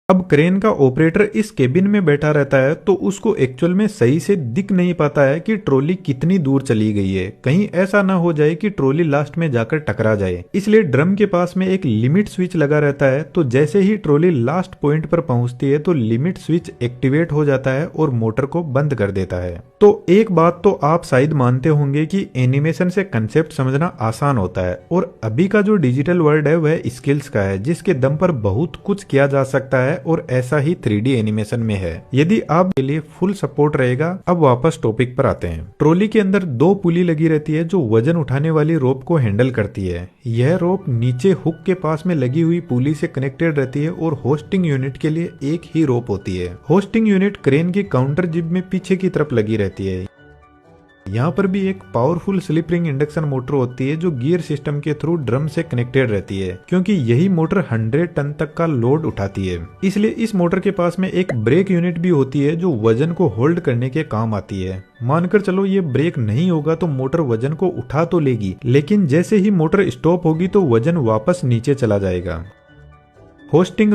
अब क्रेन का ऑपरेटर इस केबिन में बैठा रहता है तो उसको एक्चुअल में सही से दिख नहीं पाता है कि ट्रॉली कितनी दूर चली गई है। कहीं ऐसा ना हो जाए कि ट्रॉली लास्ट में जाकर टकरा जाए, इसलिए ड्रम के पास में एक लिमिट स्विच लगा रहता है। तो जैसे ही ट्रॉली लास्ट पॉइंट पर पहुंचती है तो लिमिट स्विच एक्टिवेट हो जाता है और मोटर को बंद कर देता है। तो एक बात तो आप शायद मानते होंगे कि एनिमेशन से कंसेप्ट समझना आसान होता है, और अभी का जो डिजिटल वर्ल्ड है वह स्किल्स का है, जिसके दम पर बहुत कुछ किया जा सकता है और ऐसा ही 3D एनिमेशन में है। यदि आपके लिए फुल सपोर्ट रहेगा। अब वापस टॉपिक पर आते हैं। ट्रॉली के अंदर 2 पुली लगी रहती है जो वजन उठाने वाली रोप को हैंडल करती है। यह रोप नीचे हुक के पास में लगी हुई पुली से कनेक्टेड रहती है और होस्टिंग यूनिट के लिए एक ही रोप होती है। होस्टिंग यूनिट क्रेन की काउंटर जिब में पीछे की तरफ लगी रहती है। यहाँ पर भी एक powerful slip ring induction motor होती है जो गियर सिस्टम के थ्रू ड्रम से कनेक्टेड रहती है, क्योंकि यही मोटर 100 टन तक का लोड उठाती है। इसलिए इस मोटर के पास में एक ब्रेक यूनिट भी होती है जो वजन को होल्ड करने के काम आती है। मानकर चलो ये ब्रेक नहीं होगा तो मोटर वजन को उठा तो लेगी, लेकिन जैसे ही मोटर स्टॉप होगी तो वजन वापस नीचे चला जाएगा। होस्टिंग